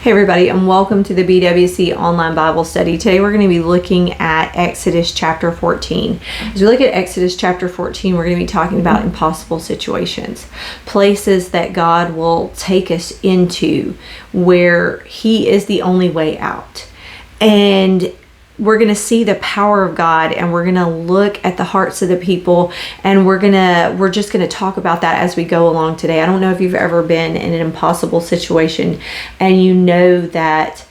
Hey everybody, and welcome to the BWC Online Bible Study. Today we're going to be looking at Exodus chapter 14. As we look at Exodus chapter 14, we're going to be talking about impossible situations, places that God will take us into where He is the only way out. And we're going to see the power of God, and we're going to look at the hearts of the people, and we're just going to talk about that as we go along today. I don't know if you've ever been in an impossible situation and you know that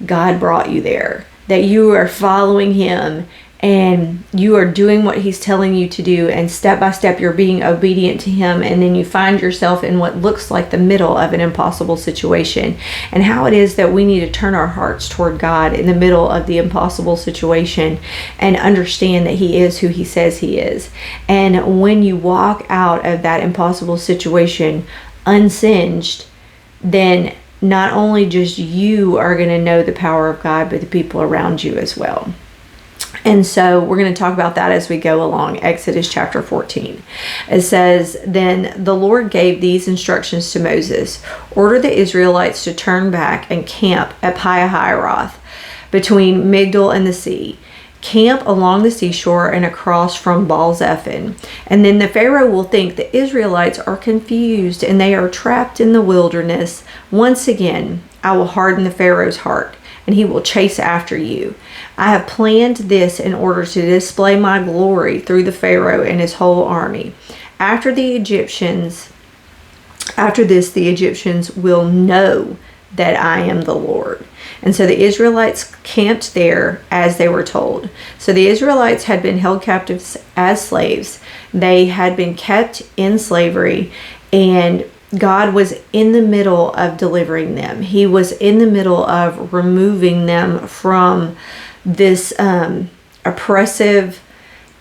God brought you there, that you are following Him and you are doing what He's telling you to do, and step by step you're being obedient to Him, and then you find yourself in what looks like the middle of an impossible situation, and how it is that we need to turn our hearts toward God in the middle of the impossible situation and understand that He is who He says He is. And when you walk out of that impossible situation unsinged, then not only just you are going to know the power of God, but the people around you as well. And so we're going to talk about that as we go along. Exodus chapter 14. It says, "Then the Lord gave these instructions to Moses. Order the Israelites to turn back and camp at Pi-hahiroth between Migdal and the sea. Camp along the seashore and across from Baal-zephon. And then the Pharaoh will think the Israelites are confused and they are trapped in the wilderness. Once again, I will harden the Pharaoh's heart, and he will chase after you. I have planned this in order to display my glory through the Pharaoh and his whole army. After this, the Egyptians will know that I am the Lord." And so the Israelites camped there as they were told. So the Israelites had been held captives as slaves. They had been kept in slavery, and God was in the middle of delivering them. He was in the middle of removing them from this oppressive,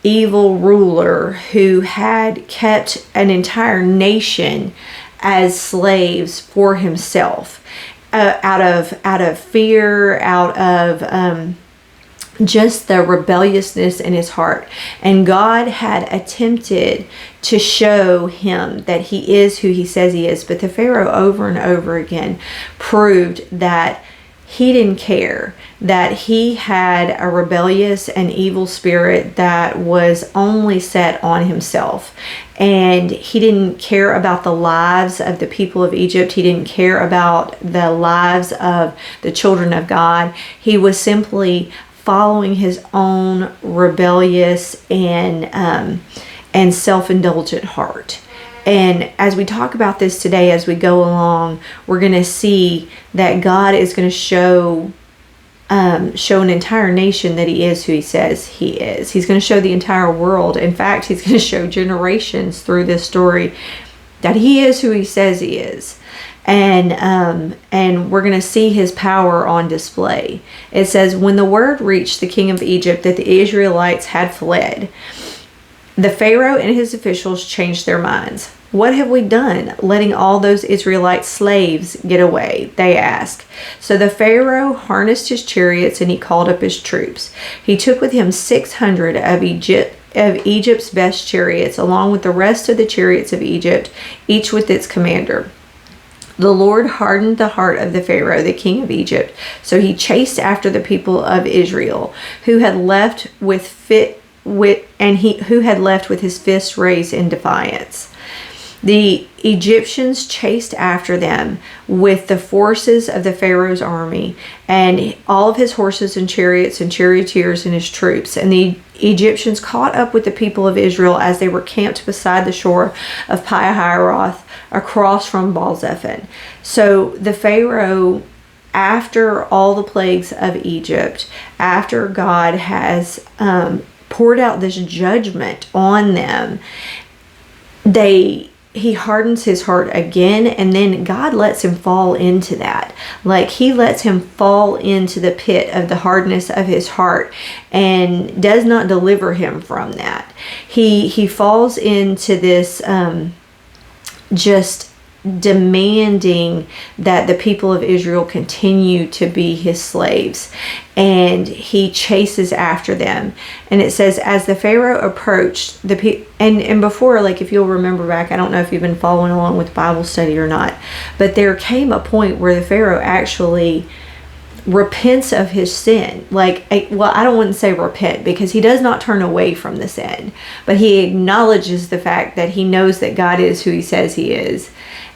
evil ruler who had kept an entire nation as slaves for himself, out of fear, out of just the rebelliousness in his heart. And God had attempted to show him that He is who He says He is, but the Pharaoh over and over again proved that he didn't care, that he had a rebellious and evil spirit that was only set on himself. And he didn't care about the lives of the people of Egypt. He didn't care about the lives of the children of God. He was simply following his own rebellious and self-indulgent heart. And as we talk about this today, as we go along, we're going to see that God is going to show an entire nation that He is who He says He is. He's going to show the entire world. In fact, He's going to show generations through this story that He is who He says He is. And we're going to see His power on display. It says, "When the word reached the king of Egypt that the Israelites had fled, the Pharaoh and his officials changed their minds. 'What have we done, letting all those Israelite slaves get away?' they asked. So the Pharaoh harnessed his chariots and he called up his troops. He took with him 600 of Egypt's best chariots, along with the rest of the chariots of Egypt, each with its commander. The Lord hardened the heart of the Pharaoh, the king of Egypt, so he chased after the people of Israel, who had left with his fists raised in defiance. The Egyptians chased after them with the forces of the Pharaoh's army, and all of his horses and chariots and charioteers and his troops. And the Egyptians caught up with the people of Israel as they were camped beside the shore of Pi-hahiroth across from Baal-zephon. So the Pharaoh, after all the plagues of Egypt, after God has poured out this judgment on them, he hardens his heart again, and then God lets him fall into that. Like, He lets him fall into the pit of the hardness of his heart and does not deliver him from that. He falls into this just demanding that the people of Israel continue to be his slaves, and he chases after them. And it says, as the Pharaoh approached the and before, like, if you'll remember back, I don't know if you've been following along with Bible study or not, but there came a point where the Pharaoh actually repents of his sin. Like, well, I don't want to say repent, because he does not turn away from the sin, but he acknowledges the fact that he knows that God is who he says he is,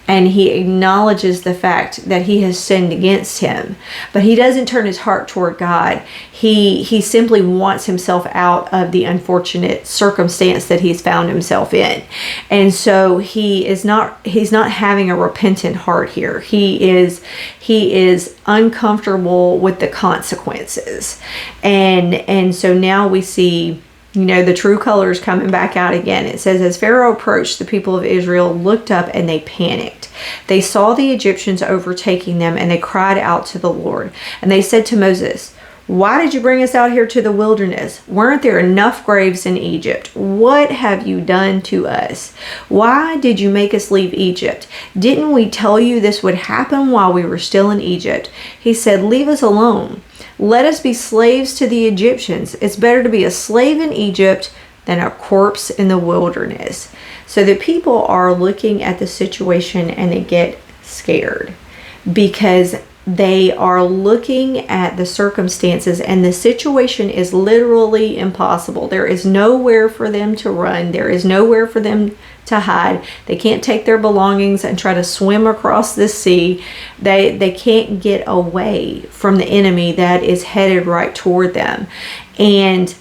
and he acknowledges the fact that he has sinned against him. But he doesn't turn his heart toward God. He simply wants himself out of the unfortunate circumstance that he's found himself in. And so he's not having a repentant heart here. He is uncomfortable with the consequences. And so now we see, the true colors coming back out again. It says, as Pharaoh approached, the people of Israel looked up and they panicked. They saw the Egyptians overtaking them, and they cried out to the Lord. And they said to Moses, why did you bring us out here to the wilderness? Weren't there enough graves in Egypt? What have you done to us? Why did you make us leave Egypt? Didn't we tell you this would happen while we were still in Egypt? He said, leave us alone. Let us be slaves to the Egyptians. It's better to be a slave in Egypt than a corpse in the wilderness. So the people are looking at the situation and they get scared, because they are looking at the circumstances, and the situation is literally impossible. There is nowhere for them to run. There is nowhere for them to hide. They can't take their belongings and try to swim across the sea. They can't get away from the enemy that is headed right toward them. And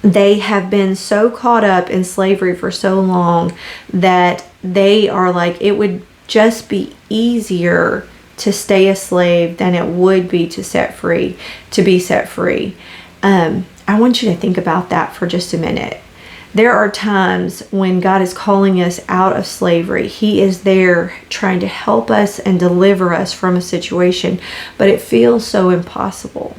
they have been so caught up in slavery for so long that they are like, it would just be easier to stay a slave than it would be to be set free. I want you to think about that for just a minute. There are times when God is calling us out of slavery. He is there trying to help us and deliver us from a situation, but it feels so impossible.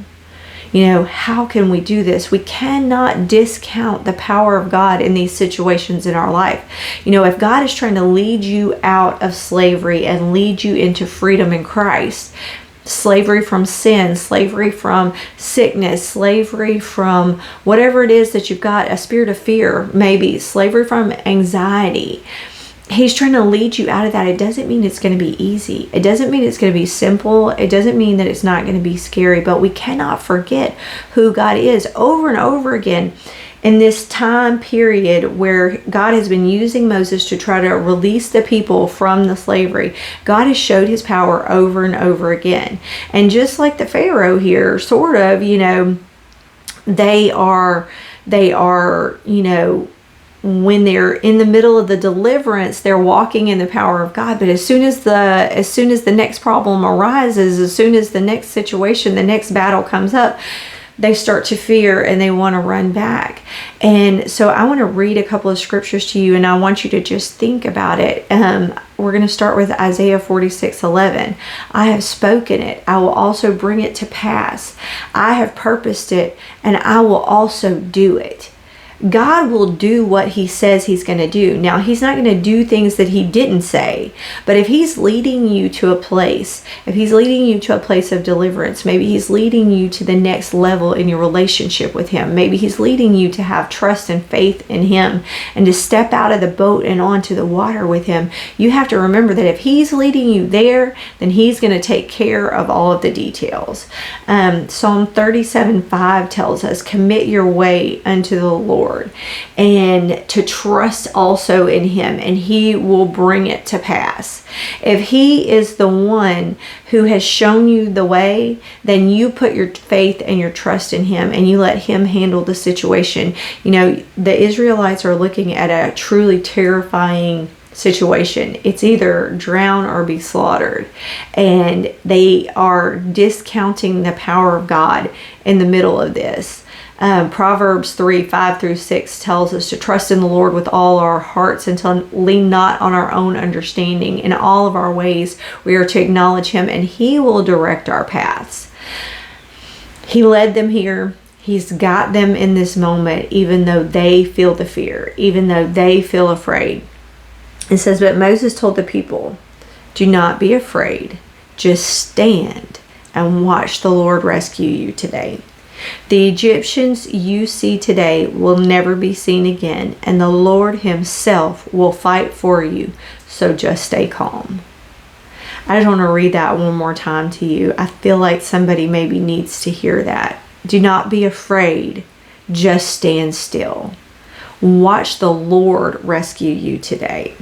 How can we do this? We cannot discount the power of God in these situations in our life. If God is trying to lead you out of slavery and lead you into freedom in Christ, slavery from sin, slavery from sickness, slavery from whatever it is that you've got, a spirit of fear, maybe slavery from anxiety, He's trying to lead you out of that. It doesn't mean it's going to be easy. It doesn't mean it's going to be simple. It doesn't mean that it's not going to be scary. But we cannot forget who God is. Over and over again in this time period where God has been using Moses to try to release the people from the slavery, God has showed his power over and over again. And just like the Pharaoh here, sort of, they are, when they're in the middle of the deliverance, they're walking in the power of God. But as soon as the next problem arises, as soon as the next situation, the next battle comes up, they start to fear and they want to run back. And so I want to read a couple of scriptures to you, and I want you to just think about it. We're going to start with Isaiah 46:11. I have spoken it, I will also bring it to pass. I have purposed it, and I will also do it. God will do what he says he's going to do. Now, he's not going to do things that he didn't say, but if he's leading you to a place, if he's leading you to a place of deliverance, maybe he's leading you to the next level in your relationship with him. Maybe he's leading you to have trust and faith in him and to step out of the boat and onto the water with him. You have to remember that if he's leading you there, then he's going to take care of all of the details. Psalm 37:5 tells us, commit your way unto the Lord, and to trust also in him, and he will bring it to pass. If he is the one who has shown you the way, then you put your faith and your trust in him, and you let him handle the situation. The Israelites are looking at a truly terrifying situation. It's either drown or be slaughtered, and they are discounting the power of God in the middle of this. Proverbs 3:5-6 tells us to trust in the Lord with all our hearts and to lean not on our own understanding. In all of our ways, we are to acknowledge him, and he will direct our paths. He led them here. He's got them in this moment, even though they feel the fear, even though they feel afraid. It says, but Moses told the people, do not be afraid. Just stand and watch the Lord rescue you today. The Egyptians you see today will never be seen again, and the Lord himself will fight for you. So just stay calm. I just want to read that one more time to you. I feel like somebody maybe needs to hear that. Do not be afraid. Just stand still. Watch the Lord rescue you today.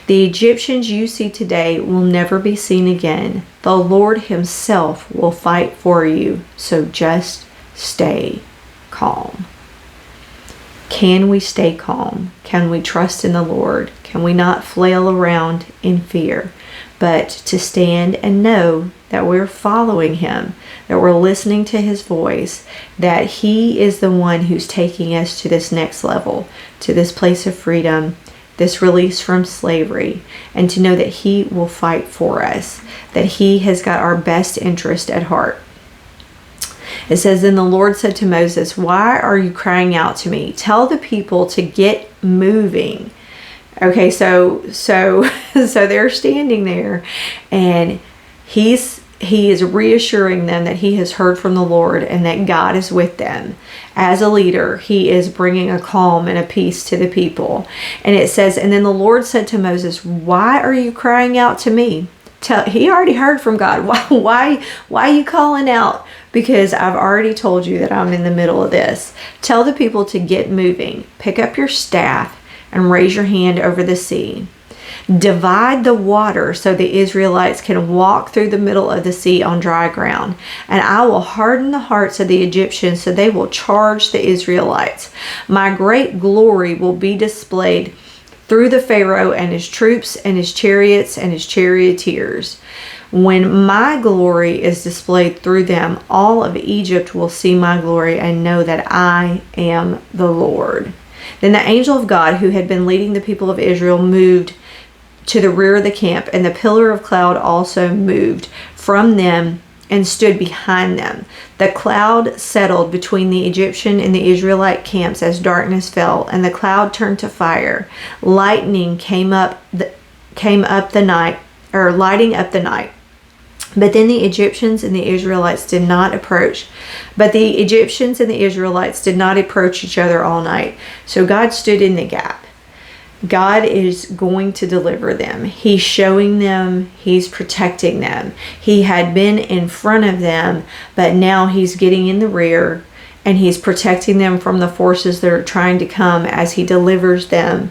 The Egyptians you see today will never be seen again. The Lord himself will fight for you. So just stay calm. Can we stay calm? Can we trust in the Lord? Can we not flail around in fear, but to stand and know that we're following him, that we're listening to his voice, that he is the one who's taking us to this next level, to this place of freedom, this release from slavery, and to know that he will fight for us, that he has got our best interest at heart. It says, then the Lord said to Moses, why are you crying out to me? Tell the people to get moving. Okay, so they're standing there, and he is reassuring them that he has heard from the Lord and that God is with them. As a leader, he is bringing a calm and a peace to the people. And it says, and then the Lord said to Moses, why are you crying out to me? He already heard from God. Why are you calling out? Because I've already told you that I'm in the middle of this. Tell the people to get moving. Pick up your staff and raise your hand over the sea. Divide the water so the Israelites can walk through the middle of the sea on dry ground. And I will harden the hearts of the Egyptians so they will charge the Israelites. My great glory will be displayed through the Pharaoh and his troops and his chariots and his charioteers. When my glory is displayed through them, all of Egypt will see my glory and know that I am the Lord. Then the angel of God who had been leading the people of Israel moved to the rear of the camp, and the pillar of cloud also moved from them and stood behind them. The cloud settled between the Egyptian and the Israelite camps as darkness fell, and the cloud turned to fire. Lightning came up the night, or lighting up the night. But then the Egyptians and the Israelites did not approach. But the Egyptians and the Israelites did not approach each other all night. So God stood in the gap. God is going to deliver them. He's showing them, he's protecting them. He had been in front of them, but now he's getting in the rear and he's protecting them from the forces that are trying to come as he delivers them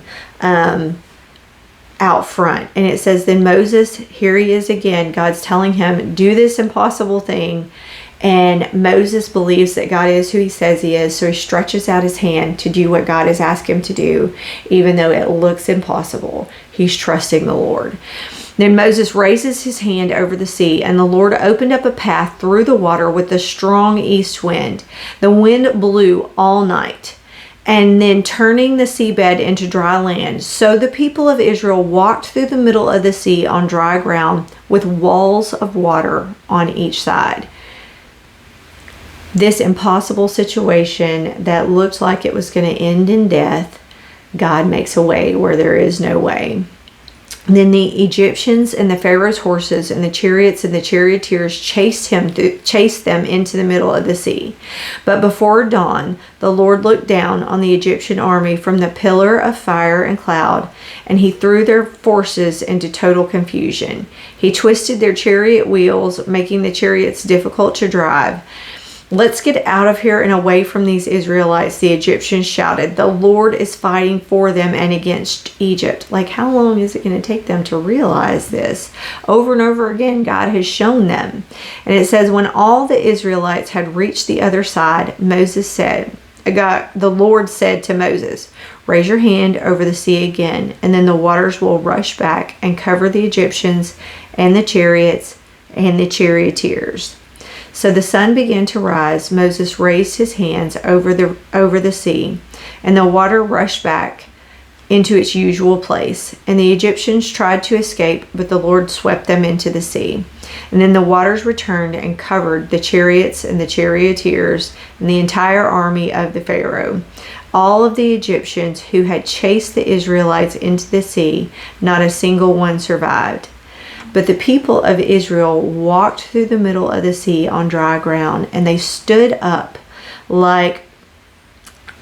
out front. And it says, then Moses, here he is again, God's telling him, do this impossible thing. And Moses believes that God is who he says he is, so he stretches out his hand to do what God has asked him to do, even though it looks impossible. He's trusting the Lord. Then Moses raises his hand over the sea, and the Lord opened up a path through the water with a strong east wind. The wind blew all night, and then turning the seabed into dry land. So the people of Israel walked through the middle of the sea on dry ground with walls of water on each side. This impossible situation that looked like it was going to end in death, God makes a way where there is no way. Then the Egyptians and the Pharaoh's horses and the chariots and the charioteers chased them into the middle of the sea. But before dawn, the Lord looked down on the Egyptian army from the pillar of fire and cloud, and he threw their forces into total confusion. He twisted their chariot wheels, making the chariots difficult to drive. Let's get out of here and away from these Israelites, the Egyptians shouted. The Lord is fighting for them and against Egypt. Like, how long is it going to take them to realize this? Over and over again, God has shown them. And it says, when all the Israelites had reached the other side, the Lord said to Moses, raise your hand over the sea again, and then the waters will rush back and cover the Egyptians and the chariots and the charioteers. So the sun began to rise. Moses raised his hands over the sea, and the water rushed back into its usual place. And the Egyptians tried to escape, but the Lord swept them into the sea. And then the waters returned and covered the chariots and the charioteers and the entire army of the Pharaoh. all of the Egyptians who had chased the Israelites into the sea, not a single one survived. But the people of Israel walked through the middle of the sea on dry ground, and they stood up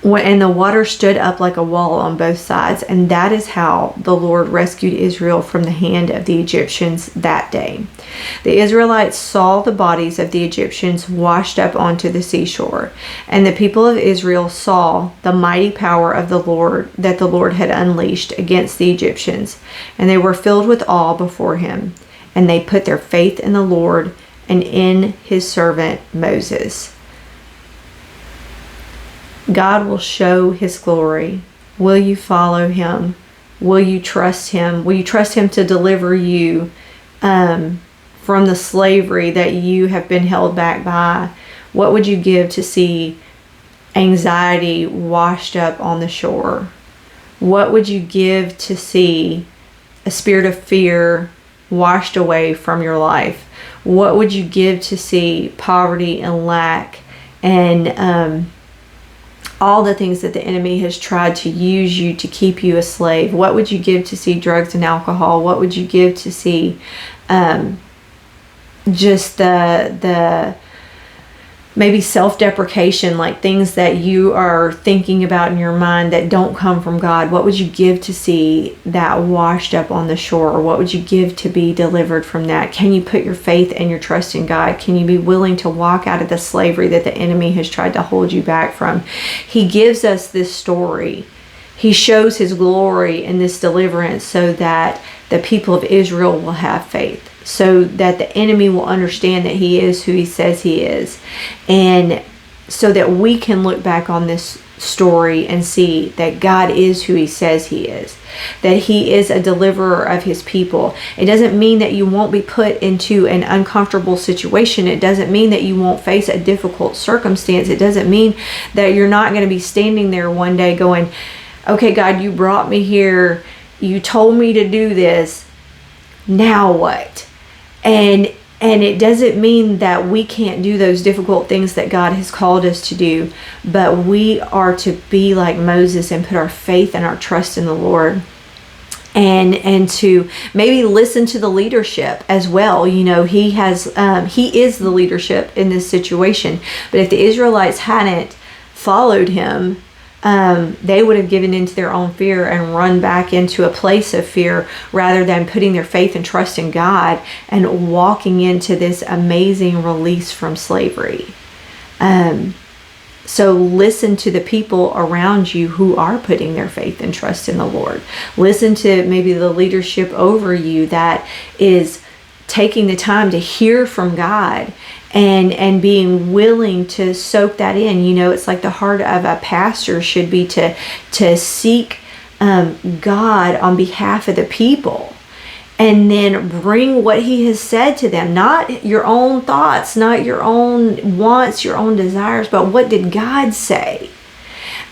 and the water stood up like a wall on both sides. And that is how the Lord rescued Israel from the hand of the Egyptians that day. The Israelites saw the bodies of the Egyptians washed up onto the seashore, and the people of Israel saw the mighty power of the Lord that the Lord had unleashed against the Egyptians, and they were filled with awe before him, and they put their faith in the Lord and in his servant Moses. God will show his glory. Will you follow him? Will you trust him? Will you trust him to deliver you from the slavery that you have been held back by? What would you give to see anxiety washed up on the shore? What would you give to see a spirit of fear washed away from your life? What would you give to see poverty and lack and all the things that the enemy has tried to use you to keep you a slave? What would you give to see drugs and alcohol? What would you give to see just the maybe self-deprecation, like things that you are thinking about in your mind that don't come from God? What would you give to see that washed up on the shore? Or what would you give to be delivered from that? Can you put your faith and your trust in God? Can you be willing to walk out of the slavery that the enemy has tried to hold you back from? He gives us this story. He shows his glory in this deliverance so that the people of Israel will have faith, so that the enemy will understand that he is who he says he is, and so that we can look back on this story and see that God is who he says he is, that he is a deliverer of his people. It doesn't mean that you won't be put into an uncomfortable situation. It doesn't mean that you won't face a difficult circumstance. It doesn't mean that you're not going to be standing there one day going, okay, God, you brought me here. You told me to do this. Now what? And it doesn't mean that we can't do those difficult things that God has called us to do, but we are to be like Moses and put our faith and our trust in the Lord, and to maybe listen to the leadership as well. You know, he is the leadership in this situation, but if the Israelites hadn't followed him, they would have given into their own fear and run back into a place of fear rather than putting their faith and trust in God and walking into this amazing release from slavery. So listen to the people around you who are putting their faith and trust in the Lord. Listen to maybe the leadership over you that is taking the time to hear from God and being willing to soak that in. You know, it's like the heart of a pastor should be to seek God on behalf of the people, and then bring what he has said to them, not your own thoughts, not your own wants, your own desires, but what did God say,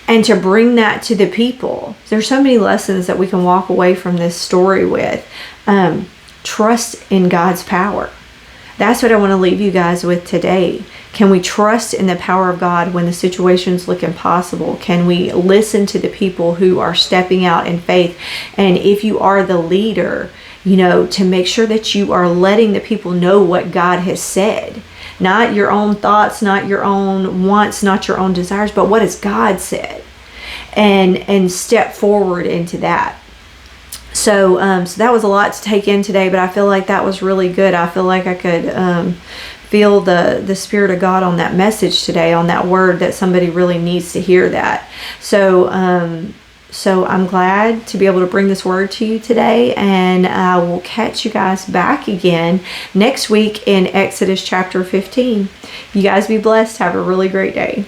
and to bring that to the people. There's so many lessons that we can walk away from this story with. Trust in God's power. That's what I want to leave you guys with today. Can we trust in the power of God when the situations look impossible? Can we listen to the people who are stepping out in faith? And if you are the leader, you know, to make sure that you are letting the people know what God has said. Not your own thoughts, not your own wants, not your own desires, but what has God said? And step forward into that. So that was a lot to take in today, but I feel like that was really good. I feel like I could feel the Spirit of God on that message today, on that word, that somebody really needs to hear that. So I'm glad to be able to bring this word to you today, and I will catch you guys back again next week in Exodus chapter 15. You guys be blessed. Have a really great day.